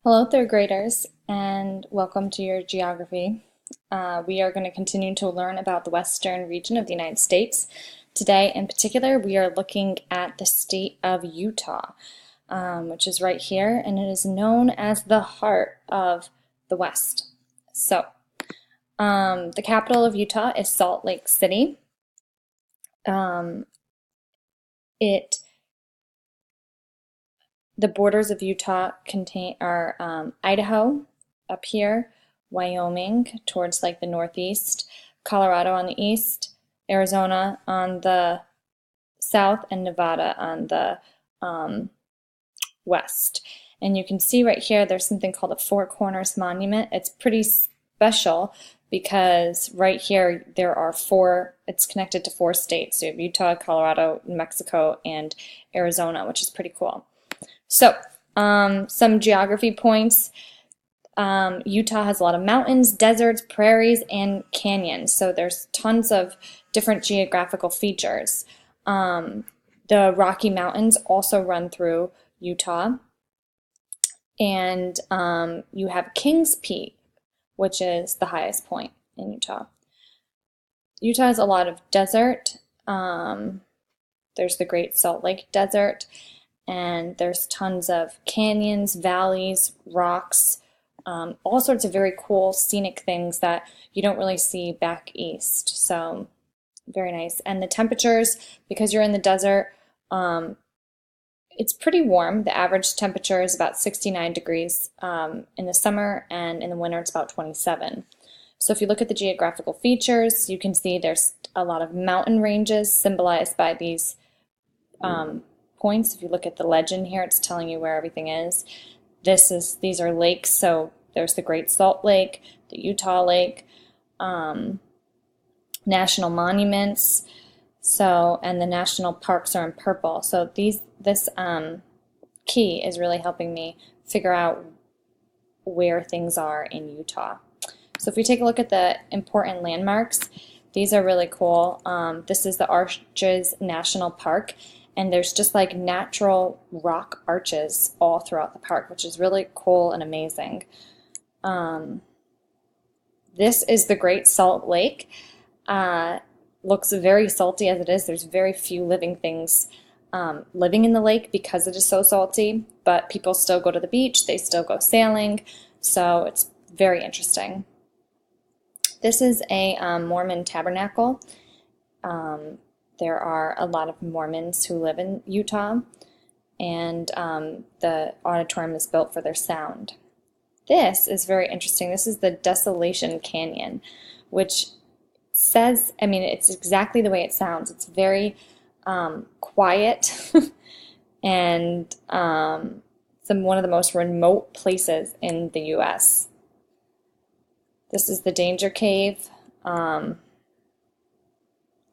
Hello, third graders, and welcome to your geography. We are going to continue to learn about the western region of the United States. Today, in particular, we are looking at the state of Utah, which is right here, and it is known as the heart of the West. So, the capital of Utah is Salt Lake City. Um, it The borders of Utah are Idaho up here, Wyoming towards like the northeast, Colorado on the east, Arizona on the south, and Nevada on the west. And you can see right here there's something called a Four Corners Monument. It's pretty special because right here it's connected to four states. So you have Utah, Colorado, New Mexico, and Arizona, which is pretty cool. So, some geography points. Utah has a lot of mountains, deserts, prairies, and canyons. So there's tons of different geographical features. The Rocky Mountains also run through Utah. And you have Kings Peak, which is the highest point in Utah. Utah has a lot of desert. There's the Great Salt Lake Desert. And there's tons of canyons, valleys, rocks, all sorts of very cool scenic things that you don't really see back east. So very nice. And the temperatures, because you're in the desert, it's pretty warm. The average temperature is about 69 degrees in the summer, and in the winter it's about 27. So if you look at the geographical features, you can see there's a lot of mountain ranges symbolized by these points. If you look at the legend here, it's telling you where everything is. These are lakes, so there's the Great Salt Lake, the Utah Lake, national monuments, and the national parks are in purple. So this key is really helping me figure out where things are in Utah. So if we take a look at the important landmarks, these are really cool. This is the Arches National Park. And there's just like natural rock arches all throughout the park, which is really cool and amazing. This is the Great Salt Lake. Looks very salty as it is. There's very few living things living in the lake because it is so salty, but people still go to the beach, they still go sailing, so it's very interesting. This is a Mormon tabernacle. There are a lot of Mormons who live in Utah, and the auditorium is built for their sound. This is very interesting. This is the Desolation Canyon, which says, it's exactly the way it sounds. It's very quiet and one of the most remote places in the U.S. This is the Danger Cave.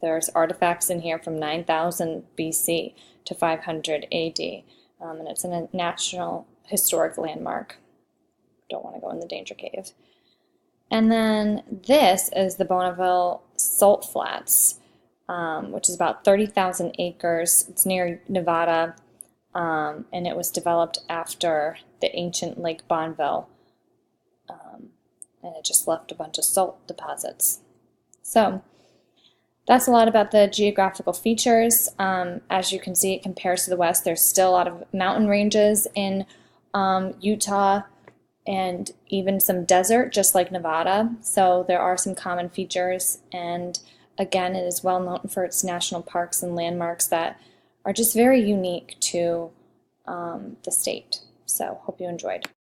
There's artifacts in here from 9000 BC to 500 AD, and it's a National Historic Landmark. Don't want to go in the Danger Cave. And then this is the Bonneville Salt Flats, which is about 30,000 acres. It's near Nevada, and it was developed after the ancient Lake Bonneville, and it just left a bunch of salt deposits. So that's a lot about the geographical features. As you can see, it compares to the west. There's still a lot of mountain ranges in Utah and even some desert, just like Nevada. So there are some common features. And again, it is well known for its national parks and landmarks that are just very unique to the state. So hope you enjoyed.